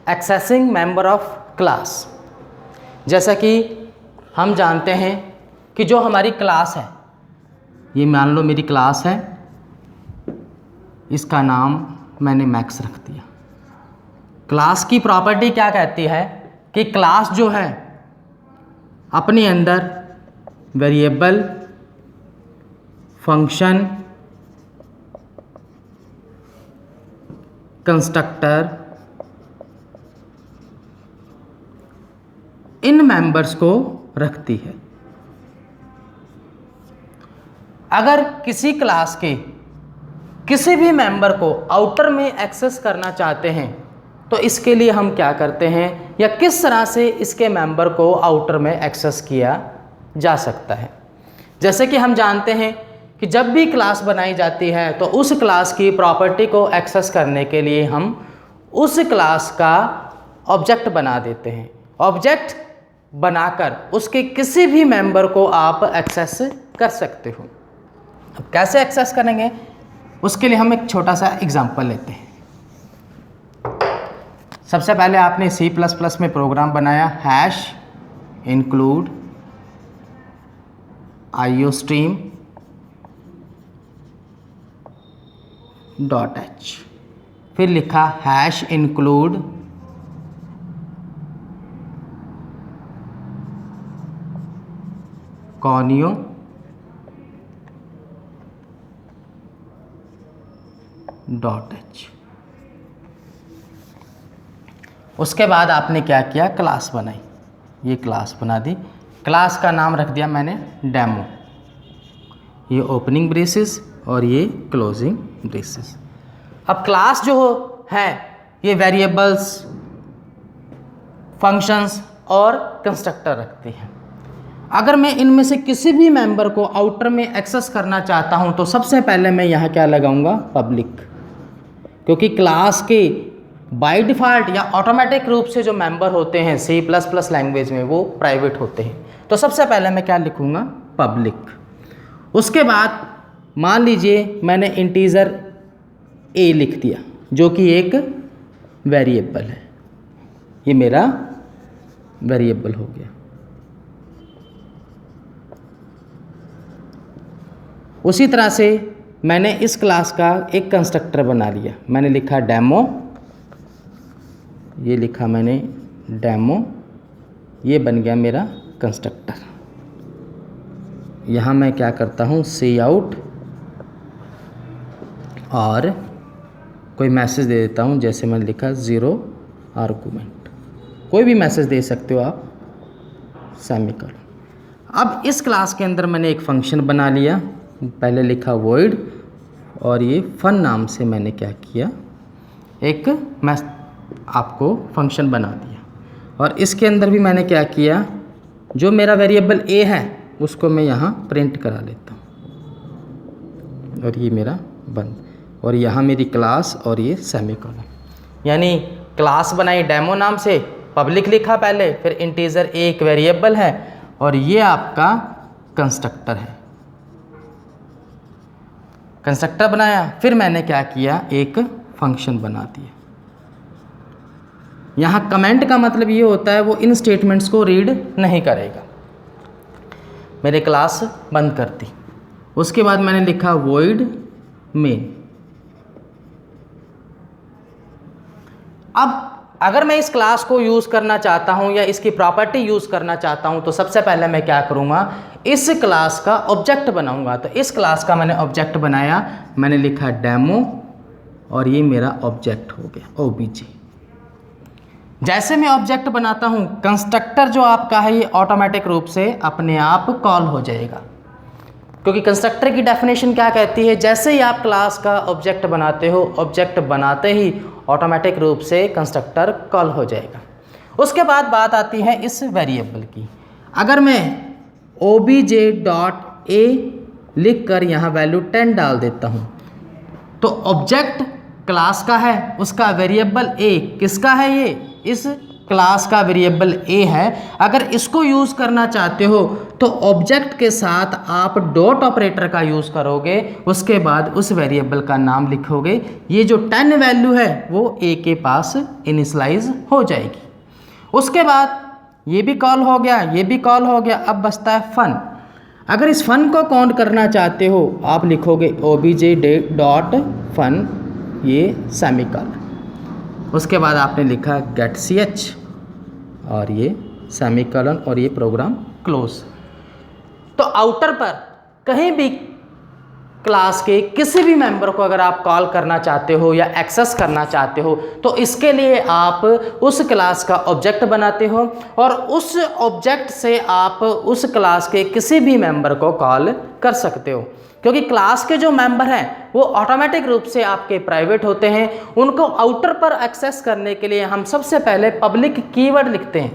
Accessing member of class. जैसा कि हम जानते हैं कि जो हमारी क्लास है, ये मान लो मेरी क्लास है, इसका नाम मैंने मैक्स रख दिया। क्लास की प्रॉपर्टी क्या कहती है कि क्लास जो है अपने अंदर वेरिएबल, फंक्शन, कंस्ट्रक्टर, इन मेंबर्स को रखती है। अगर किसी क्लास के किसी भी मेंबर को आउटर में एक्सेस करना चाहते हैं तो इसके लिए हम क्या करते हैं, या किस तरह से इसके मेंबर को आउटर में एक्सेस किया जा सकता है। जैसे कि हम जानते हैं कि जब भी क्लास बनाई जाती है तो उस क्लास की प्रॉपर्टी को एक्सेस करने के लिए हम उस क्लास का ऑब्जेक्ट बना देते हैं। ऑब्जेक्ट बनाकर उसके किसी भी मेंबर को आप एक्सेस कर सकते हो। अब कैसे एक्सेस करेंगे, उसके लिए हम एक छोटा सा एग्जांपल लेते हैं। सबसे पहले आपने C++ में प्रोग्राम बनाया हैश इंक्लूड iostream .h, फिर लिखा हैश इंक्लूड conio .h। उसके बाद आपने क्या किया, क्लास बनाई, ये क्लास बना दी। क्लास का नाम रख दिया मैंने डेमो, ये ओपनिंग ब्रेसेस और ये क्लोजिंग ब्रेसेस। अब क्लास जो है ये वेरिएबल्स, फंक्शंस और कंस्ट्रक्टर रखती है। अगर मैं इनमें से किसी भी मेंबर को आउटर में एक्सेस करना चाहता हूं तो सबसे पहले मैं यहाँ क्या लगाऊंगा, पब्लिक, क्योंकि क्लास के बाय डिफ़ॉल्ट या ऑटोमेटिक रूप से जो मेंबर होते हैं C++ लैंग्वेज में वो प्राइवेट होते हैं। तो सबसे पहले मैं क्या लिखूंगा, पब्लिक। उसके बाद मान लीजिए मैंने इंटीजर a लिख दिया जो कि एक वेरिएबल है, ये मेरा वेरिएबल हो गया। उसी तरह से मैंने इस क्लास का एक कंस्ट्रक्टर बना लिया, मैंने लिखा डेमो, ये लिखा मैंने डेमो, ये बन गया मेरा कंस्ट्रक्टर। यहाँ मैं क्या करता हूँ, सी आउट और कोई मैसेज दे देता हूँ, जैसे मैंने लिखा 0 आर्गुमेंट, कोई भी मैसेज दे सकते हो आप, सेमीकोलन। अब इस क्लास के अंदर मैंने एक फंक्शन बना लिया, पहले लिखा void और ये फन नाम से मैंने क्या किया, एक मैं आपको फंक्शन बना दिया। और इसके अंदर भी मैंने क्या किया, जो मेरा वेरिएबल a है उसको मैं यहाँ प्रिंट करा लेता हूँ और ये मेरा बंद, और यहाँ मेरी क्लास और ये सेमीकोलन। यानी क्लास बनाई डेमो नाम से, पब्लिक लिखा पहले, फिर इंटीजर a एक वेरिएबल है और ये आपका कंस्ट्रक्टर है। कंस्ट्रक्टर बनाया, फिर मैंने क्या किया, एक फंक्शन बना दिया। यहाँ कमेंट का मतलब ये होता है वो इन स्टेटमेंट्स को रीड नहीं करेगा। मेरे क्लास बंद कर दी। उसके बाद मैंने लिखा void main। अब अगर मैं इस क्लास को यूज़ करना चाहता हूँ या इसकी प्रॉपर्टी यूज़ करना चाहता हूँ तो सबसे पहले मैं क्या करूँगा, इस क्लास का ऑब्जेक्ट बनाऊँगा। तो इस क्लास का मैंने ऑब्जेक्ट बनाया, मैंने लिखा डेमो और ये मेरा ऑब्जेक्ट हो गया OBJ। जैसे मैं ऑब्जेक्ट बनाता हूँ, कंस्ट्रक्टर जो आपका है ये ऑटोमेटिक रूप से अपने आप कॉल हो जाएगा, क्योंकि कंस्ट्रक्टर की डेफिनेशन क्या कहती है, जैसे ही आप क्लास का ऑब्जेक्ट बनाते हो, ऑब्जेक्ट बनाते ही ऑटोमेटिक रूप से कंस्ट्रक्टर कॉल हो जाएगा। उसके बाद बात आती है इस वेरिएबल की। अगर मैं obj.a लिख कर यहाँ वैल्यू 10 डाल देता हूँ तो ऑब्जेक्ट क्लास का है, उसका वेरिएबल a किसका है, ये इस क्लास का वेरिएबल ए है, अगर इसको यूज़ करना चाहते हो तो ऑब्जेक्ट के साथ आप डॉट ऑपरेटर का यूज़ करोगे, उसके बाद उस वेरिएबल का नाम लिखोगे। ये जो 10 वैल्यू है वो ए के पास इनिशलाइज हो जाएगी। उसके बाद ये भी कॉल हो गया, ये भी कॉल हो गया। अब बचता है फन। अगर इस फन को काउंट करना चाहते हो आप लिखोगे obj डॉट फन, ये सेमीकॉलन। उसके बाद आपने लिखा गेट ch और ये सेमीकॉलन और ये प्रोग्राम क्लोज। तो आउटर पर कहीं भी क्लास के किसी भी मेंबर को अगर आप कॉल करना चाहते हो या एक्सेस करना चाहते हो तो इसके लिए आप उस क्लास का ऑब्जेक्ट बनाते हो और उस ऑब्जेक्ट से आप उस क्लास के किसी भी मेंबर को कॉल कर सकते हो। क्योंकि क्लास के जो मेंबर हैं वो ऑटोमेटिक रूप से आपके प्राइवेट होते हैं, उनको आउटर पर एक्सेस करने के लिए हम सबसे पहले पब्लिक कीवर्ड लिखते हैं।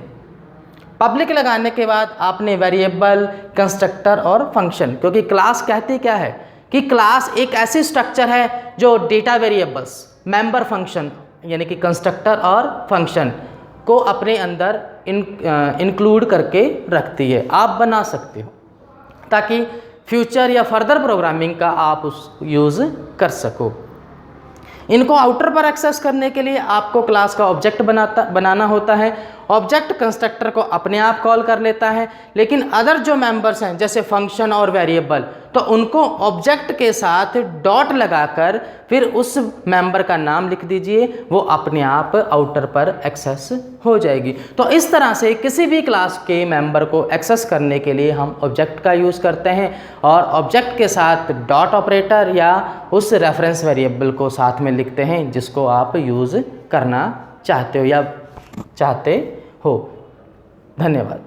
पब्लिक लगाने के बाद आपने वेरिएबल, कंस्ट्रक्टर और फंक्शन, क्योंकि क्लास कहती क्या है कि क्लास एक ऐसी स्ट्रक्चर है जो डेटा वेरिएबल्स, मेंबर फंक्शन यानी कि कंस्ट्रक्टर और फंक्शन को अपने अंदर इंक्लूड करके रखती है। आप बना सकते हो ताकि फ्यूचर या फर्दर प्रोग्रामिंग का आप उस यूज़ कर सको। इनको आउटर पर एक्सेस करने के लिए आपको क्लास का ऑब्जेक्ट बनाना होता है। ऑब्जेक्ट कंस्ट्रक्टर को अपने आप कॉल कर लेता है, लेकिन अदर जो मेंबर्स हैं जैसे फंक्शन और वेरिएबल, तो उनको ऑब्जेक्ट के साथ डॉट लगाकर फिर उस मेंबर का नाम लिख दीजिए, वो अपने आप आउटर पर एक्सेस हो जाएगी। तो इस तरह से किसी भी क्लास के मेंबर को एक्सेस करने के लिए हम ऑब्जेक्ट का यूज़ करते हैं और ऑब्जेक्ट के साथ डॉट ऑपरेटर या उस रेफरेंस वेरिएबल को साथ में लिखते हैं जिसको आप यूज़ करना चाहते हो या चाहते हो। धन्यवाद।